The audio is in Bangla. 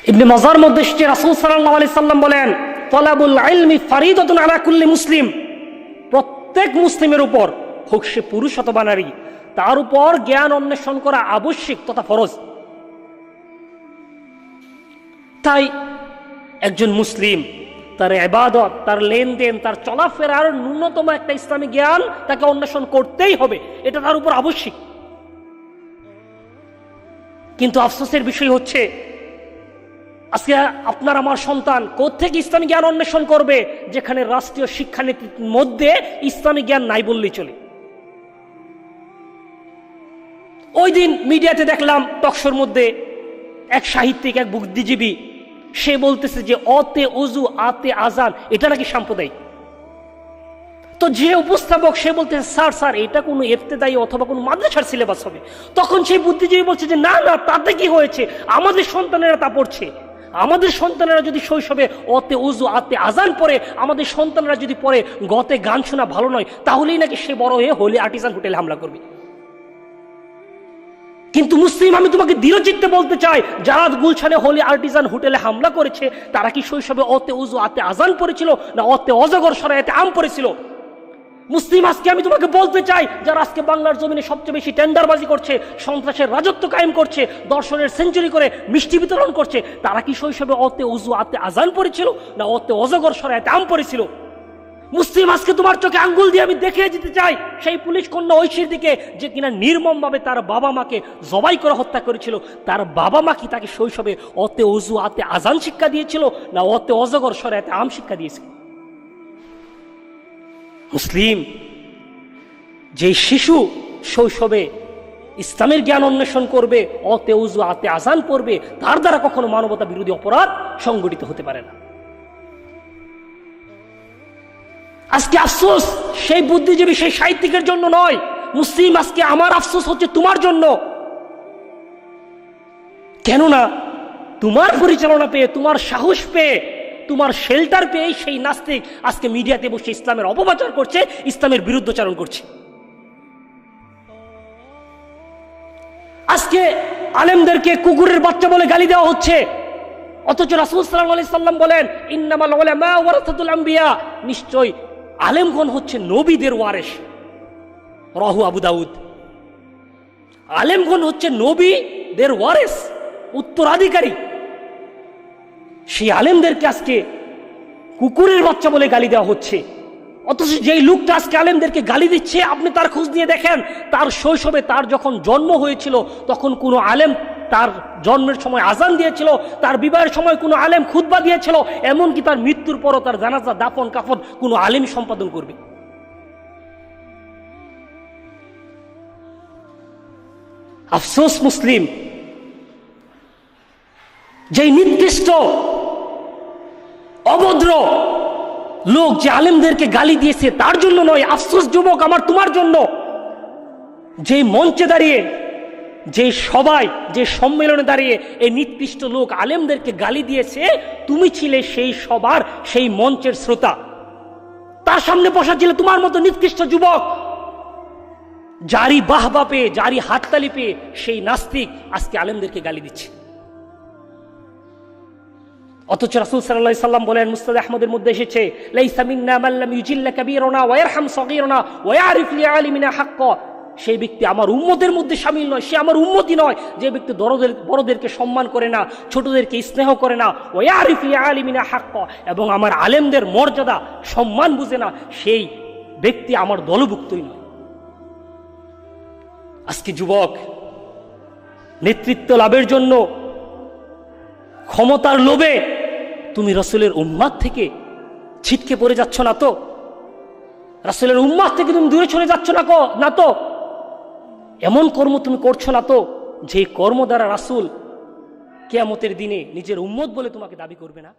ইবনে মাজার মধ্যে এসেছে রাসূল সাল্লাল্লাহু আলাইহি সাল্লাম বলেন, তালাবুল ইলমি ফারিদাতুন আলা কুল্লি মুসলিম, প্রত্যেক মুসলিমের উপর, হোক সে পুরুষ অথবা নারী, তার উপর জ্ঞান অন্বেষণ করা আবশ্যিক তথা ফরজ। তাই একজন মুসলিম তার ইবাদত, তার লেনদেন, তার চলাফেরার ন্যূনতম একটা ইসলামী জ্ঞান তাকে অন্বেষণ করতেই হবে, এটা তার উপর আবশ্যিক। কিন্তু আফসোসের বিষয় হচ্ছে আজকে আপনার আমার সন্তান কোত্থেকে ইসলামী জ্ঞান অন্বেষণ করবে, যেখানে রাষ্ট্রীয় শিক্ষানীতির মধ্যে ইসলামী জ্ঞান নাই বললেই চলে। ওই দিন মিডিয়াতে দেখলাম টকশোর মধ্যে এক সাহিত্যিক, এক বুদ্ধিজীবী, সে বলতেছে যে অতে ওযু আতে আজান এটা নাকি সাম্প্রদায়িক। তো যে উপস্থাপক সে বলতেছে স্যার এটা কোনো ইফতেদায়ী অথবা কোনো মাদ্রাসার সিলেবাস হবে। তখন সেই বুদ্ধিজীবী বলছে যে না তাতে কি হয়েছে, আমাদের সন্তানেরা তা পড়ছে। আমাদের সন্তানেরা যদি শৈশবে অতে ওযু আতে আজান পড়ে, আমাদের সন্তানেরা যদি পড়ে গতে গান শোনা ভালো নয়, তাহলেই নাকি সে বড় হয়ে হোলি আর্টিজান হোটেলে হামলা করবে। কিন্তু মুসলিম, আমি তোমাকে দৃঢ়চিত্তে বলতে চাই, যারা গুলশানে হোলি আর্টিজান হোটেলে হামলা করেছে তারা কি শৈশবে অতে ওযু আতে আজান পড়েছিল না অতে অজগর সরাইতে আম পড়েছিল? মুসলিম, আজকে আমি তোমাকে বলতে চাই, যারা আজকে বাংলার জমিনে সবচেয়ে বেশি টেন্ডারবাজি করছে, সন্ত্রাসের রাজত্ব কায়েম করছে, দর্শনের সেঞ্চুরি করে মিষ্টি বিতরণ করছে, তারা কি শৈশবে অতে ওযু আতে আজান পড়েছিল না অতে অজগর সরাইতে আম পড়েছিল? মুসলিম, আজকে তোমার চোখে আঙ্গুল দিয়ে আমি দেখে যেতে চাই সেই পুলিশ কন্যা ঐশীর দিকে, যে কিনা নির্মমভাবে তার বাবা মাকে জবাই করে হত্যা করেছিল। তার বাবা মা কি তাকে শৈশবে অতে ওযু আতে আজান শিক্ষা দিয়েছিল না অতে অজগর সরাইতে আম শিক্ষা দিয়েছিল? মুসলিম, যে শিশু শৈশবে ইসলামের জ্ঞান অন্বেষণ করবে, অতে ওযু আতে আজান পড়বে, তার দ্বারা কখনো মানবতা বিরোধী অপরাধ সংগঠিত হতে পারে না। আজকে আফসোস সেই বুদ্ধিজীবী, সেই সাহিত্যিকের জন্য নয়। মুসলিম, আজকে আমার আফসোস হচ্ছে তোমার জন্য। কেননা তোমার পরিচালনা পেয়ে, তোমার সাহস পেয়ে, তোমার শেল্টার পেয়ে সেই নাস্তিক আজকে মিডিয়াতে বসে ইসলামের অপপ্রচার করছে, ইসলামের বিরুদ্ধচারণ করছে। আজকে আলেমদেরকে কুকুরের বাচ্চা বলে গালি দেওয়া হচ্ছে, অথচ রাসূল সাল্লাল্লাহু আলাইহি সাল্লাম বলেন ইন্নামাল উলামা ওয়ারাসাতুল আম্বিয়া, নিশ্চয় আলেমগণ হচ্ছে নবীদের ওয়ারিস। রাহু আবু দাউদ। আলেমগণ হচ্ছে নবীদের ওয়ারিস, উত্তরাধিকারী। সেই আলেমদেরকে আজকে কুকুরের বাচ্চা বলে গালি দেওয়া হচ্ছে। অথচ যেই লোকটা আজকে আলেমদেরকে গালি দিচ্ছে, আপনি তার খোঁজ নিয়ে দেখেন, তার শৈশবে, তার যখন জন্ম হয়েছিল তখন কোনো আলেম তার জন্মের সময় আজান দিয়েছিল, তার বিবাহের সময় কোনো আলেম খুতবা দিয়েছিল, এমনকি তার মৃত্যুর পরও তার জানাজা, দাফন কাফন কোনো আলেম সম্পাদন করবে। আফসোস মুসলিম, যেই নির্দিষ্ট অভদ্র লোক যে আলেমদেরকে গালি দিয়েছে তার জন্য নয়, আফসোস যুবক আমার তোমার জন্য, যে মঞ্চে দাঁড়িয়ে, যে সবাই, যে সম্মেলনে দাঁড়িয়ে এই নির্দিষ্ট লোক আলেমদেরকে গালি দিয়েছে, তুমি ছিলে সেই সবার, সেই মঞ্চের শ্রোতা। তার সামনে বসা ছিল তোমার মতো নিকৃষ্ট যুবক, যারই বাহবা পেয়ে, যারই হাততালি পেয়ে সেই নাস্তিক আজকে আলেমদেরকে গালি দিচ্ছে। অথচ রাসূল সাল্লাল্লাহু আলাইহি সাল্লাম বলেন, মুসনাদ আহমদের মধ্যে এসেছে, লাইসা মিন্না মান লাম ইউজিল্লা কাবীরানা ওয়া ইয়ারহাম সগীরানা ওয়া ইয়ারিফ লিআলিমিনা হাক্কা, সেই ব্যক্তি আমার উম্মতের মধ্যে শামিল নয়, সে আমার উম্মতই নয়। যে ব্যক্তি বড়দেরকে সম্মান করে না, ছোটদেরকে স্নেহ করে না, ওয়া ইয়ারিফ লিআলিমিনা হাক্কা, এবং আমার আলেমদের মর্যাদা সম্মান বুঝে না, সেই ব্যক্তি আমার দলভুক্তই নয়। আজকে যুবক, নেতৃত্ব লাভের জন্য, ক্ষমতার লোভে তুমি রাসূলের উম্মাত থেকে ছিটকে পড়ে যাচ্ছ না তো? রাসূলের উম্মাত থেকে তুমি দূরে চলে যাচ্ছ না তো? এমন কর্ম তুমি করছো না তো যে কর্ম দ্বারা রাসূল কিয়ামতের দিনে নিজের উম্মত বলে তোমাকে দাবি করবে না?